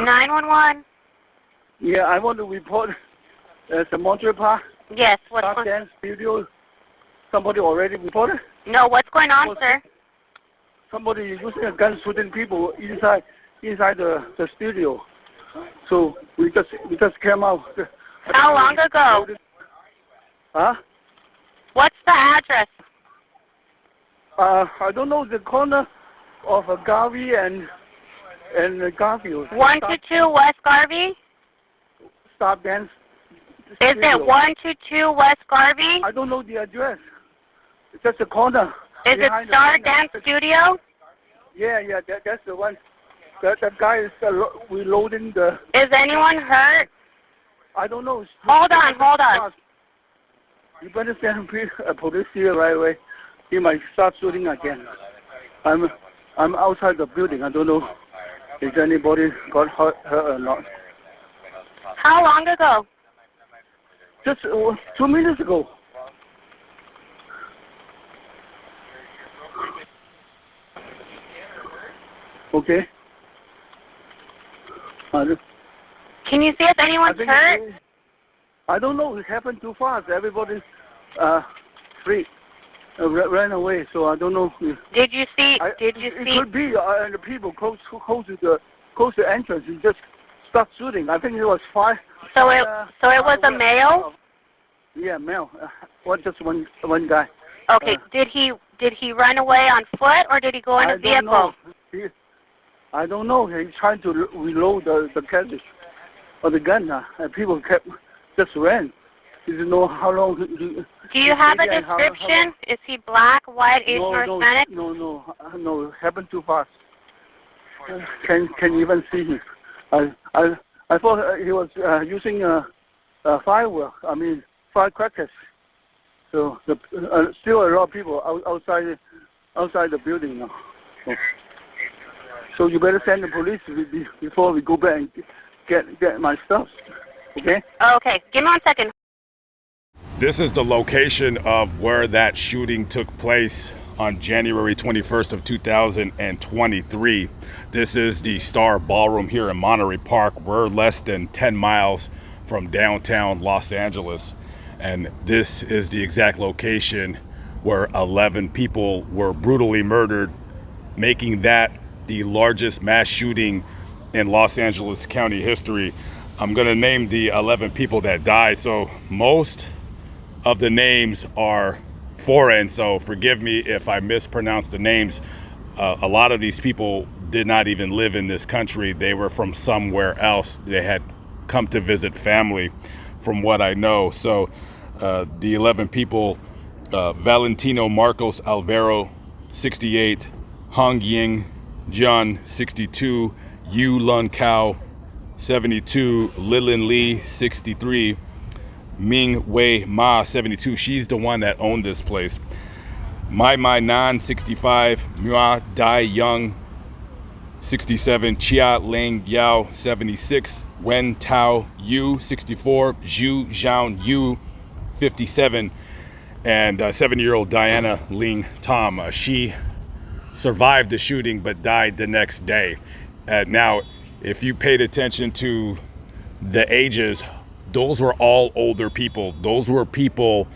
911. Yeah, I want to report the Montreal Park Yes, what's going on? dance studio. Somebody already reported? No, what's going on, sir? Somebody using a gun shooting people inside the studio. So we just came out. How long ago? Huh? What's the address? I don't know, the corner of Garvey and Garfield. 122 West Garvey? Star Dance Is studio. it 122 West Garvey? I don't know the address. It's just a corner. Is it behind the Star corner. Dance Studio? Yeah, that's the one. That guy is reloading the... Is anyone hurt? I don't know. Hold on. You better send police here right away. He might start shooting again. I'm outside the building. I don't know if anybody got hurt or not. How long ago? Just 2 minutes ago. Okay. Can you see if anyone's hurt? I don't know. It happened too fast. Everybody free ran away. So I don't know. Did you see? It could be the people close to the entrance. You just start shooting. I think it was five. So it was a male? Yeah, male. Just one guy. Okay. Did he run away on foot or did he go in a vehicle? I don't know. He's trying to reload the cartridge or the gun. And people just ran. You don't know how long. Do you have a description? Is he black, white, Asian, or Hispanic? No. It happened too fast. Can even see him. I thought he was using firecrackers. So still a lot of people outside the building now. So you better send the police before we go back and get my stuff. Okay? Okay. Give me 1 second. This is the location of where that shooting took place on January 21st of 2023. This is the Star Ballroom here in Monterey Park. We're less than 10 miles from downtown Los Angeles. And this is the exact location where 11 people were brutally murdered, making that the largest mass shooting in Los Angeles County history. I'm gonna name the 11 people that died. So most of the names are foreign, so forgive me if I mispronounce the names. A lot of these people did not even live in this country. They were from somewhere else. They had come to visit family, from what I know. So the 11 people, Valentino Marcos Alvaro, 68, Hong Ying Jun, 62, Yu Lun Cao, 72, Lilin Lee, 63, Ming Wei Ma, 72. She's the one that owned this place. Mai Nan, 65, Mua Dai Young, 67, Chia Ling Yao, 76, Wen Tao Yu, 64, Zhu Zhao Yu, 57, and 7-year-old Diana Ling Tom. She survived the shooting but died the next day. Now, if you paid attention to the ages, those were all older people. Those were people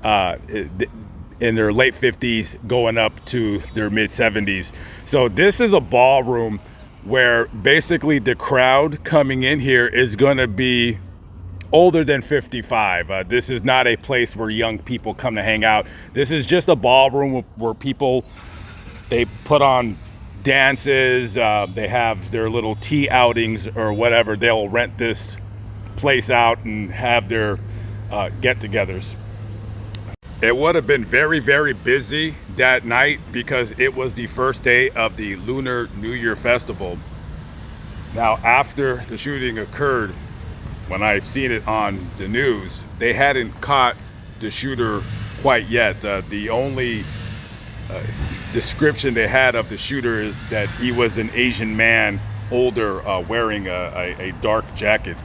in their late 50s going up to their mid 70s. So this is a ballroom where basically the crowd coming in here is going to be older than 55. This is not a place where young people come to hang out. This is just a ballroom where people, they put on dances, they have their little tea outings or whatever. They'll rent this place out and have their get-togethers. It would have been very, very busy that night because it was the first day of the Lunar New Year Festival. Now, after the shooting occurred, when I've seen it on the news, they hadn't caught the shooter quite yet. The only description they had of the shooter is that he was an Asian man, older, wearing a dark jacket.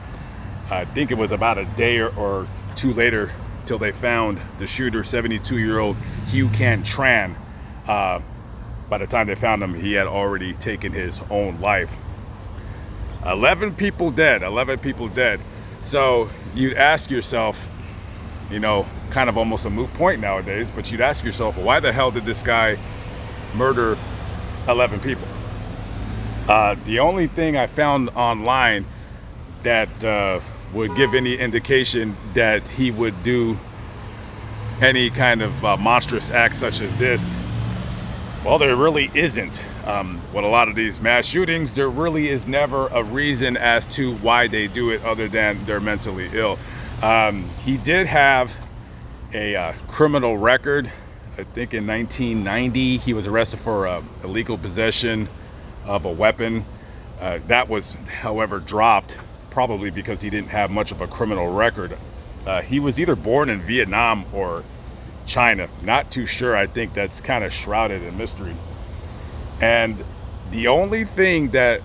I think it was about a day or two later till they found the shooter, 72-year-old Hugh Can Tran. By the time they found him, he had already taken his own life. 11 people dead, 11 people dead. So you'd ask yourself, you know, kind of almost a moot point nowadays, but you'd ask yourself, why the hell did this guy murder 11 people? The only thing I found online that would give any indication that he would do any kind of monstrous act such as this, well, there really isn't. With a lot of these mass shootings, there really is never a reason as to why they do it other than they're mentally ill. He did have a criminal record. I think in 1990 he was arrested for illegal possession of a weapon. That was, however, dropped, probably because he didn't have much of a criminal record. He was either born in Vietnam or China. Not too sure. I think that's kind of shrouded in mystery. And the only thing that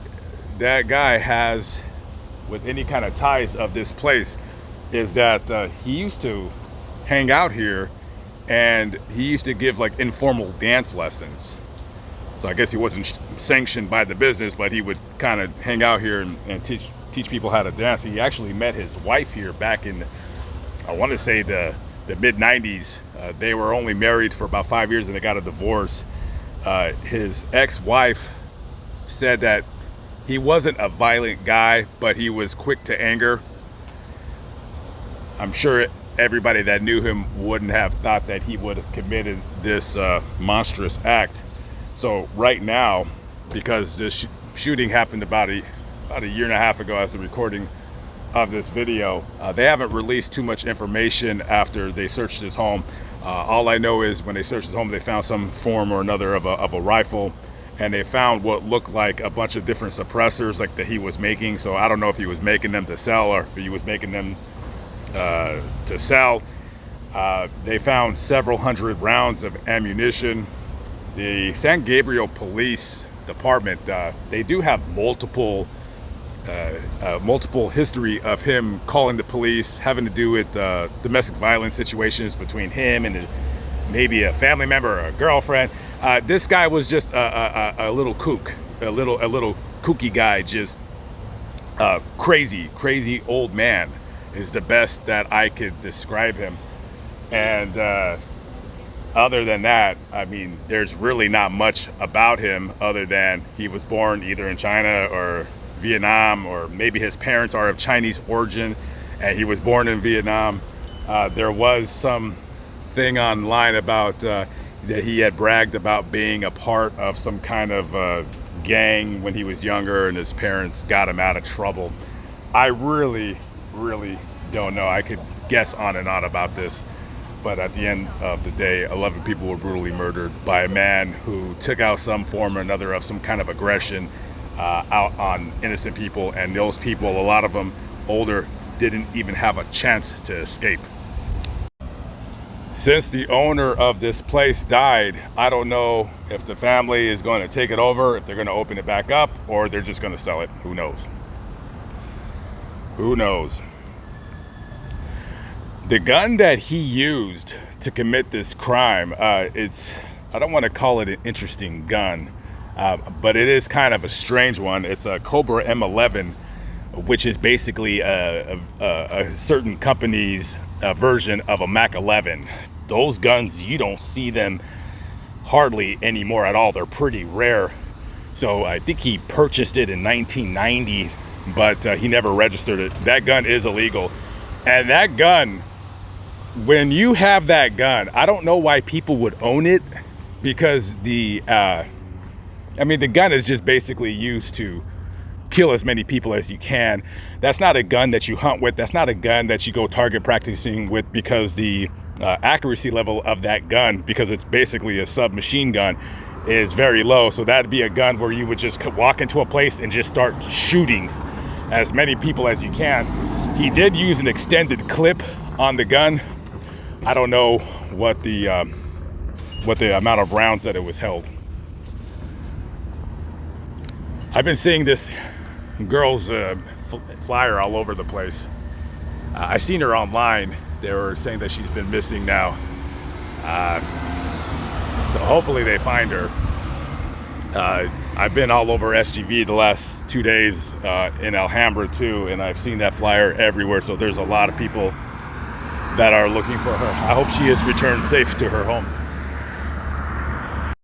that guy has with any kind of ties of this place is that he used to hang out here and he used to give like informal dance lessons. So I guess he wasn't sanctioned by the business, but he would kind of hang out here and teach people how to dance. He actually met his wife here back in, I want to say the mid 90s. They were only married for about 5 years and they got a divorce. His ex-wife said that he wasn't a violent guy, but he was quick to anger. I'm sure everybody that knew him wouldn't have thought that he would have committed this monstrous act. So right now, because this shooting happened about a year and a half ago as the recording of this video, they haven't released too much information after they searched his home. All I know is when they searched his home, they found some form or another of a rifle, and they found what looked like a bunch of different suppressors like that he was making. So I don't know if he was making them to sell or if he was making them to sell. They found several hundred rounds of ammunition. The San Gabriel Police Department, they do have multiple history of him calling the police, having to do with domestic violence situations between him and maybe a family member or a girlfriend. This guy was just a little kook, a little kooky guy, just crazy old man is the best that I could describe him. And other than that, I mean, there's really not much about him other than he was born either in China or Vietnam, or maybe his parents are of Chinese origin and he was born in Vietnam. There was some thing online about that he had bragged about being a part of some kind of gang when he was younger and his parents got him out of trouble. I really don't know. I could guess on and on about this, but at the end of the day, 11 people were brutally murdered by a man who took out some form or another of some kind of aggression out on innocent people, and those people, a lot of them older, didn't even have a chance to escape. Since the owner of this place died, I don't know if the family is going to take it over, if they're going to open it back up, or they're just going to sell it. Who knows? Who knows? The gun that he used to commit this crime, I don't want to call it an interesting gun, but it is kind of a strange one. It's a Cobra M11, which is basically a certain company's version of a Mac 11. Those guns, you don't see them hardly anymore at all. They're pretty rare. So I think he purchased it in 1990, but he never registered it. That gun is illegal. And that gun, when you have that gun, I don't know why people would own it, because the gun is just basically used to kill as many people as you can. That's not a gun that you hunt with. That's not a gun that you go target practicing with, because the accuracy level of that gun, because it's basically a submachine gun, is very low. So that'd be a gun where you would just walk into a place and just start shooting as many people as you can. He did use an extended clip on the gun. I don't know what the amount of rounds that it was held. I've been seeing this girl's flyer all over the place. I've seen her online. They were saying that she's been missing now. So hopefully they find her. I've been all over SGV the last 2 days in Alhambra too, and I've seen that flyer everywhere. So there's a lot of people that are looking for her. I hope she is returned safe to her home.